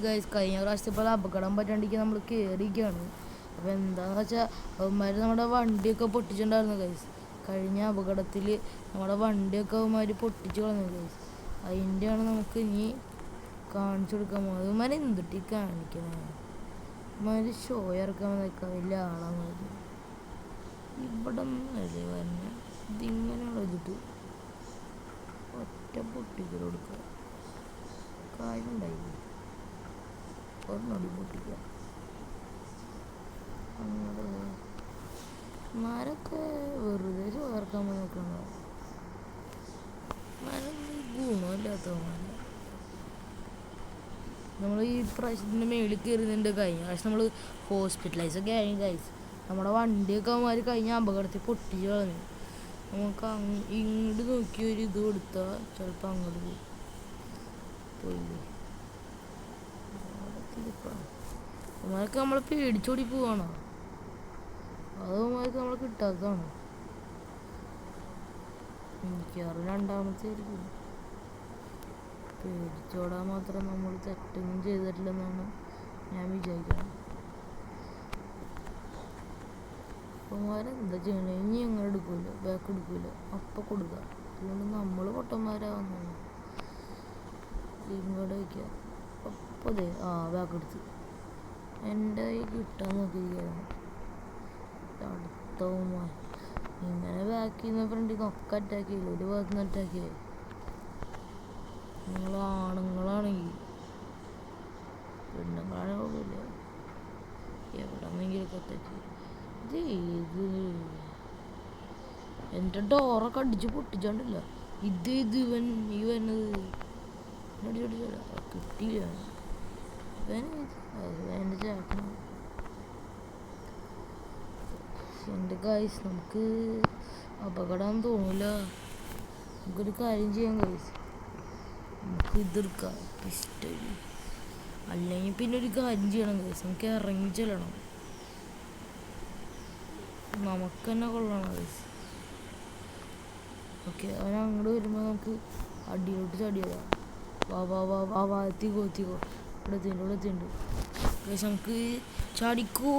Guys കഴിഞ്ഞ പ്രാവശ്യത്തെ പോലെ അപകടം പറ്റാണ്ടിരിക്കാൻ നമ്മൾ കയറിയിരിക്കുകയാണ്. അപ്പോൾ എന്താണെന്ന് വെച്ചാൽ അവന്മാർ നമ്മുടെ വണ്ടിയൊക്കെ പൊട്ടിച്ചിട്ടുണ്ടായിരുന്നു ഗൈസ്. കഴിഞ്ഞ അപകടത്തിൽ നമ്മുടെ വണ്ടിയൊക്കെ അവന്മാർ പൊട്ടിച്ച് കളഞ്ഞു ഗൈസ്. അതിൻ്റെയാണ് നമുക്ക് ഇനി കാണിച്ചു കൊടുക്കാൻ പോകുന്നത്. അവന്മാർ എന്തിട്ടി കാണിക്കുന്നത്? അവന്മാർ ഷോ ഇറക്കാൻ നിൽക്കാൻ വലിയ ആളാന്ന് പറഞ്ഞു. ഇവിടെ ഒന്നല്ലേ പറഞ്ഞ ഇതിങ്ങനെയുള്ള ഇതിട്ട് ഒറ്റ പൊട്ടിക്കൽ കൊടുക്കുക. കാര്യം ഉണ്ടായില്ല, ഒന്നടി പൊട്ടിക്കുക. അങ്ങനെ മരൊക്കെ വെറുതെ ചോർക്കാൻ നോക്കണോ? മരം ഗുണമില്ലാത്തവന്മാര. നമ്മൾ ഈ പ്രാവശ്യത്തിൻ്റെ മേളിൽ കയറുന്നുണ്ട്. കഴിഞ്ഞ പ്രാവശ്യം നമ്മൾ ഹോസ്പിറ്റലൈസൊക്കെ ആയി ഗൈസ്. നമ്മുടെ വണ്ടിയൊക്കെ അവന്മാർ കഴിഞ്ഞ അപകടത്തിൽ പൊട്ടിച്ച് കളഞ്ഞു. നമുക്ക് ഇങ്ങോട്ട് നോക്കി ഒരു ഇത് കൊടുത്താൽ ചിലപ്പോൾ അങ്ങോട്ട് പോയില്ലേ. അവന്മാർക്ക് നമ്മൾ പേടിച്ചോടി പോവാണോ? അത് അവന്മാർക്ക് നമ്മൾ കിട്ടാത്തതാണോ? എനിക്കറിയാം രണ്ടാമത്തെ ആയിരിക്കും. പേടിച്ചോടാൻ മാത്രം നമ്മൾ തെറ്റൊന്നും ചെയ്തിട്ടില്ലെന്നാണ് ഞാൻ വിചാരിക്കുന്നത്. അവന്മാരെന്താ ചെയ്യണേ? ഇനി ഞങ്ങൾ എടുക്കൂല, ബാക്ക് എടുക്കൂല, അപ്പം കൊടുക്കുക. അതുകൊണ്ട് നമ്മൾ പൊട്ടന്മാരാവുന്നു. ഇങ്ങോട്ട് വയ്ക്കുക. അപ്പം അതെ ബാക്ക് എടുത്ത് എൻ്റെ കൈ കിട്ടാൻ നോക്കിയിരിക്കുകയായിരുന്നു. അടുത്തവന്മാർ ഇങ്ങനെ ബാക്കിൽ നിന്ന് ഫ്രണ്ടിൽ നിന്നൊക്കെ അറ്റാക്ക് ചെയ്യില്ല, ഒരു ഭാഗത്ത് നിന്ന് അറ്റാക്ക് ചെയ്യും. നിങ്ങൾ ആണുങ്ങളാണെങ്കിൽ പെണ്ണുങ്ങളാണെങ്കിൽ കുഴപ്പമില്ല, എവിടെ നിന്നെങ്കിലൊക്കെ അറ്റാക്ക് ചെയ്യും. ഇത് എൻ്റെ ഡോറൊക്കെ അടിച്ച് പൊട്ടിച്ചോണ്ടില്ല. ഇത് ഇവൻ ഈ വരുന്നത് അടിച്ചോടിച്ചോല കിട്ടിയില്ല. എൻ്റെ ചേട്ടൻ എൻ്റെ ഗൈസ് നമുക്ക് അപകടം തോന്നില്ല. നമുക്കൊരു കാര്യം ചെയ്യാം ഗൈസ്, നമുക്ക് ഇതെടുക്കാം പിസ്റ്റൾ. അല്ലെങ്കിൽ പിന്നെ ഒരു കാര്യം ചെയ്യണം ഗൈസ്, നമുക്ക് ഇറങ്ങി ചെല്ലണം. നമുക്ക് തന്നെ കൊള്ളണം ഗൈസ്. ഓക്കെ, അവൻ അങ്ങോട്ട് വരുമ്പോൾ നമുക്ക് അടിയിലോട്ട് ചടിയതാ. വാ വാ വാ വാ വാ എത്തിക്കോ എത്തിക്കോ. ഇവിടെ എത്തിയിട്ടുണ്ട് ഗൈസ്. നമുക്ക് ചാടിക്കോ.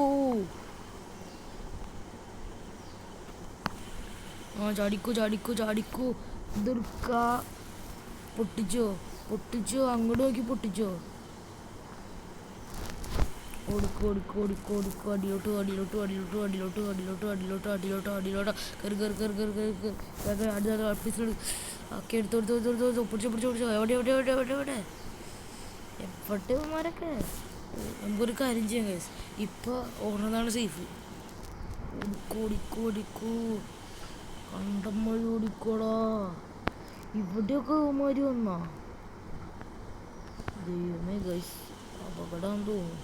ചാടിക്കോ ചാടിക്കോ ചാടിക്കോ. ഇതെടുക്ക. പൊട്ടിച്ചോ അങ്ങോട്ട് നോക്കി പൊട്ടിച്ചോ. ഓടിക്കോ അടിയിലോട്ട് ഒക്കെ എടുത്തോടിച്ചോ. പിടിച്ചോ. എവിടെ എപ്പോഴത്തേമാരൊക്കെ. നമുക്കൊരു കാര്യം ചെയ്യാം ഗൈസ്, ഇപ്പോൾ ഓടുന്നതാണ് സേഫ്. ഓടിക്കോ കണ്ടന്മാർ ഓടിക്കോടാ. ഇവിടെയൊക്കെ അവന്മാർ വന്നാ ദൈവമേ ഗൈസ്, അപകടം തോന്നും.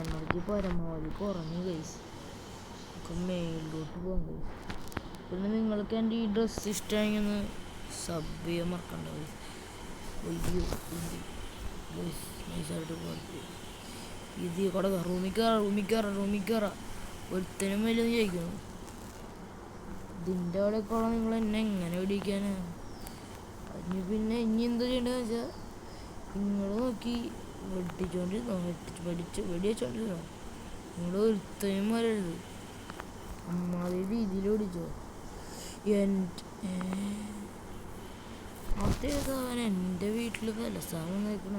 എനർജി പരമാവധി കുറഞ്ഞു ഗൈസ്. നമുക്ക് മേലിലോട്ട് പോകാം ഗൈസ്. പിന്നെ നിങ്ങൾക്ക് എൻ്റെ ഈ ഡ്രസ്സ് ഇഷ്ടമായെങ്കിൽ ഒന്ന് സബ് ചെയ്യാൻ മറക്കണ്ട ഗൈസ്. ഗൈസ് നൈസായിട്ട് പോകട്ടെ. ഇത് കൂടെ റൂമിൽ കയറാം. ഒരുത്തനും വലിയ ചോദിക്കുന്നു. ഇതിൻ്റെ അവിടെയൊക്കെ നിങ്ങൾ എന്നെ എങ്ങനെ പിടിക്കാനാണ്? അതിന് പിന്നെ ഇനി എന്താ ചെയ്യേണ്ടതെന്ന് വെച്ചാൽ നിങ്ങൾ നോക്കി വെടിവെച്ചോണ്ടിരുന്നോ. നിങ്ങൾ ഒരുത്തനും വരരുത്. അമ്മാതിരി രീതിയിൽ പിടിച്ചോ. അതേതാവൻ എൻ്റെ വീട്ടിൽ വിലസാമം നിൽക്കണ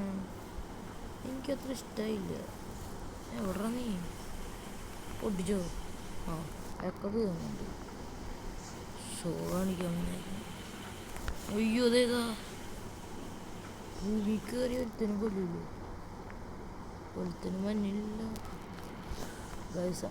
എനിക്കത്ര ഇഷ്ടമായില്ല. എവിടെ നീ പൊട്ടിച്ചോ? ഒക്കെ തീർന്നുണ്ട്. ഷോ കാണിക്കാൻ. അയ്യോ അതേതാ ഭൂമി കയറി ഒരുത്തനും കൊല്ലില്ലേ. ഒരുത്തനും മഞ്ഞില്ല ഗൈസ്.